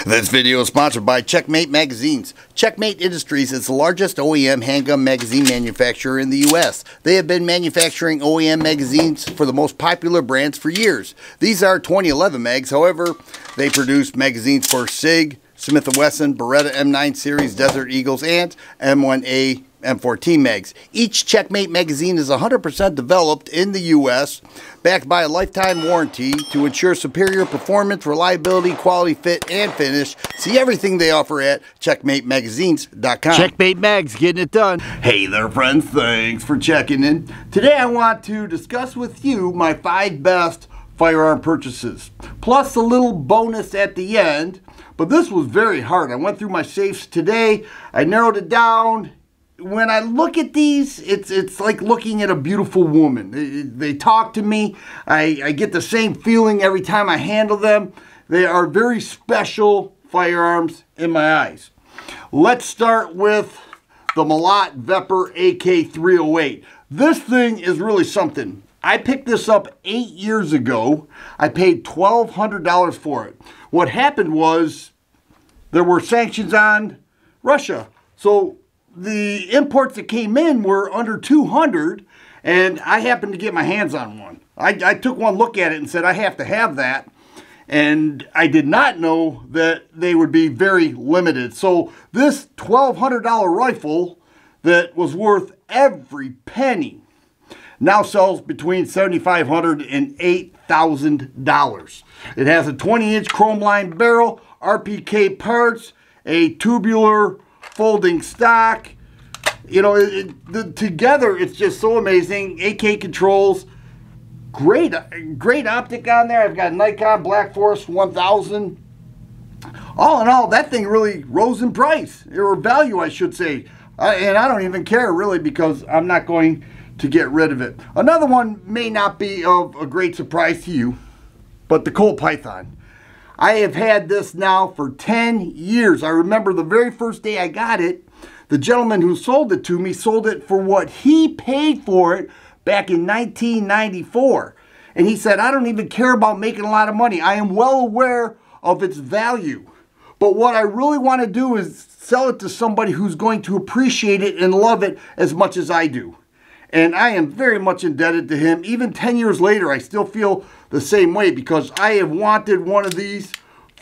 This video is sponsored by Checkmate Magazines. Checkmate Industries is the largest OEM handgun magazine manufacturer in the U.S. They have been manufacturing OEM magazines for the most popular brands for years. These are 2011 mags, however, they produce magazines for SIG, Smith & Wesson, Beretta M9 series, Desert Eagles, and M1A M14 mags. Each Checkmate magazine is 100% developed in the U.S., backed by a lifetime warranty to ensure superior performance, reliability, quality, fit, and finish. See everything they offer at checkmatemagazines.com. Checkmate Mags, getting it done. Hey there, friends. Thanks for checking in. Today I want to discuss with you my 5 best firearm purchases, plus a little bonus at the end. But this was very hard. I went through my safes today. I narrowed it down. When I look at these, it's like looking at a beautiful woman. They talk to me. I get the same feeling every time I handle them. They are very special firearms in my eyes. Let's start with the Malott Vepr AK-308. This thing is really something. I picked this up 8 years ago. I paid $1,200 for it. What happened was there were sanctions on Russia. So the imports that came in were under $200, and I happened to get my hands on one. I took one look at it and said, I have to have that. And I did not know that they would be very limited. So this $1,200 rifle that was worth every penny now sells between $7,500 and $8,000. It has a 20-inch chrome-lined barrel, RPK parts, a tubular folding stock. You know, together it's just so amazing. AK controls, great optic on there. I've got Nikon Black Force 1000. All in all, that thing really rose in price, or value, I should say. And I don't even care really, because I'm not going to get rid of it. Another one may not be of a great surprise to you, but the Colt Python. I have had this now for 10 years. I remember the very first day I got it, the gentleman who sold it to me sold it for what he paid for it back in 1994. And he said, I don't even care about making a lot of money. I am well aware of its value. But what I really want to do is sell it to somebody who's going to appreciate it and love it as much as I do. And I am very much indebted to him. Even 10 years later, I still feel the same way, because I have wanted one of these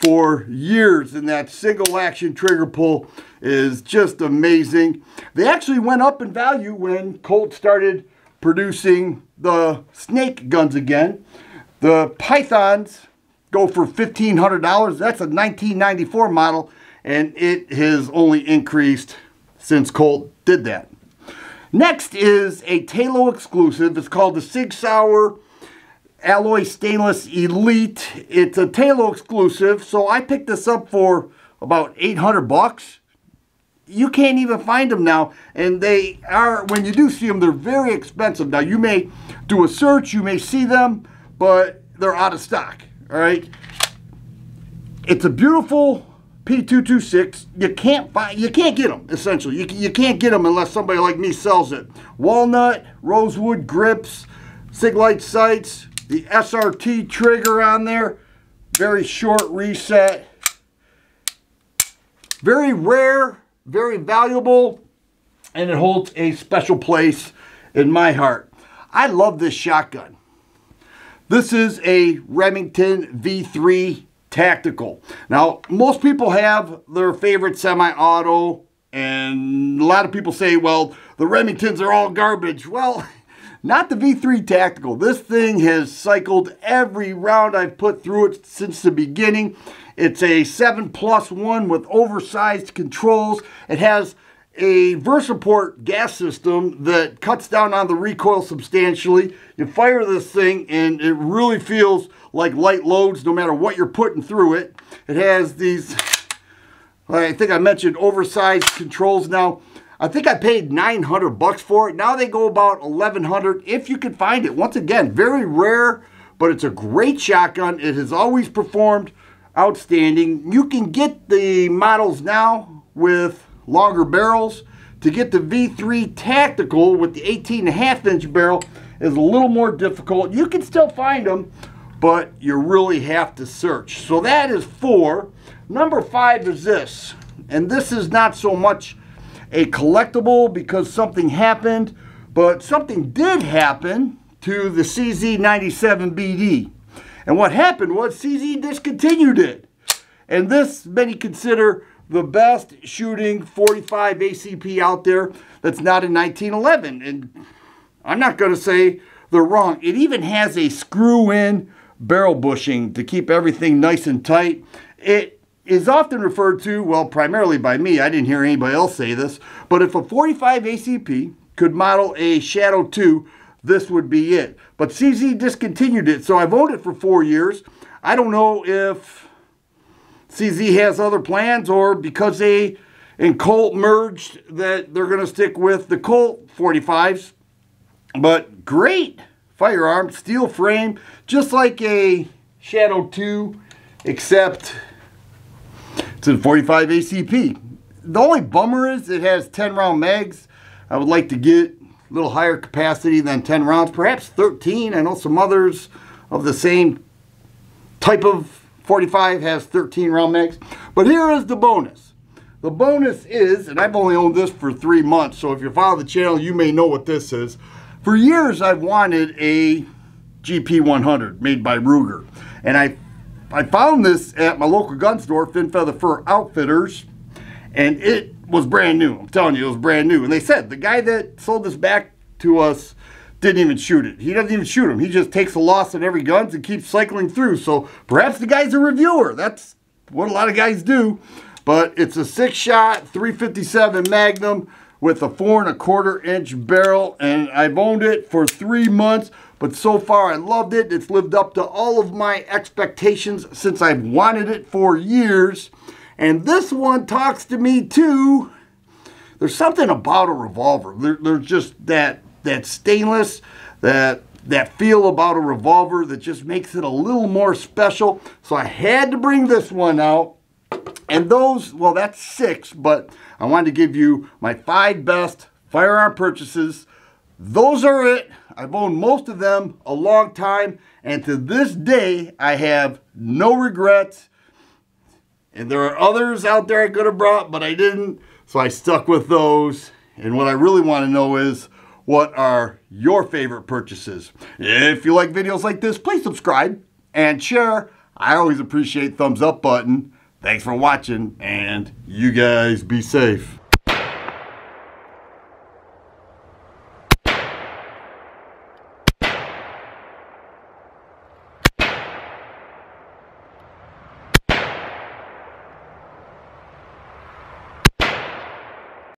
for years, and that single action trigger pull is just amazing. They actually went up in value when Colt started producing the snake guns again. The Pythons go for $1,500. That's a 1994 model, and it has only increased since Colt did that. Next is a Talo exclusive. It's called the Sig Sauer Alloy Stainless Elite. It's a Talo exclusive, so I picked this up for about 800 bucks. You can't even find them now, and they are, when you do see them, they're very expensive. Now, you may do a search, you may see them, but they're out of stock, all right? It's a beautiful P226. You can't get them, essentially. You can't get them unless somebody like me sells it. Walnut, rosewood grips, Siglite sights, the SRT trigger on there, very short reset. Very rare, very valuable, and it holds a special place in my heart. I love this shotgun. This is a Remington V3 Tactical. Now, most people have their favorite semi-auto, and a lot of people say, well, the Remingtons are all garbage. Well, not the V3 Tactical. This thing has cycled every round I've put through it since the beginning. It's a 7+1 with oversized controls. It has a VersaPort gas system that cuts down on the recoil substantially. You fire this thing and it really feels like light loads no matter what you're putting through it. It has these, I think I mentioned, oversized controls. Now, I think I paid 900 bucks for it. Now they go about 1,100 if you can find it. Once again, very rare, but it's a great shotgun. It has always performed outstanding. You can get the models now with longer barrels. To get the V3 Tactical with the 18.5-inch barrel is a little more difficult. You can still find them, but you really have to search. So that is 4. Number 5 is this, and this is not so much a collectible because something happened, but something did happen to the CZ97BD. And what happened was CZ discontinued it. And this many consider the best shooting 45 ACP out there that's not in 1911. And I'm not going to say they're wrong. It even has a screw-in barrel bushing to keep everything nice and tight. It is often referred to, well, primarily by me. I didn't hear anybody else say this. But if a 45 ACP could model a Shadow 2, this would be it. But CZ discontinued it, so I've owned it for 4 years. I don't know if CZ has other plans or because they and Colt merged that they're going to stick with the Colt 45s. But great firearm, steel frame, just like a Shadow 2, except it's a 45 ACP. The only bummer is it has 10 round mags. I would like to get a little higher capacity than 10 rounds, perhaps 13. I know some others of the same type of 45 has 13 round mags. But here is the bonus. The bonus is, and I've only owned this for 3 months, so if you follow the channel, you may know what this is. For years, I've wanted a GP100 made by Ruger. And I found this at my local gun store, Fin Feather Fur Outfitters, and it was brand new. I'm telling you, it was brand new. And they said the guy that sold this back to us didn't even shoot it. He doesn't even shoot them. He just takes a loss on every gun and keeps cycling through. So perhaps the guy's a reviewer. That's what a lot of guys do. But it's a 6-shot 357 Magnum with a 4 1/4 inch barrel, and I've owned it for 3 months. But so far, I loved it. It's lived up to all of my expectations since I've wanted it for years. And this one talks to me too. There's something about a revolver. There's just that stainless, that feel about a revolver that just makes it a little more special. So I had to bring this one out. And those, well, that's 6, but I wanted to give you my 5 best firearm purchases. Those are it. I've owned most of them a long time, and to this day, I have no regrets. And there are others out there I could have brought, but I didn't, so I stuck with those. And what I really want to know is, what are your favorite purchases? If you like videos like this, please subscribe and share. I always appreciate thumbs up button. Thanks for watching, and you guys be safe.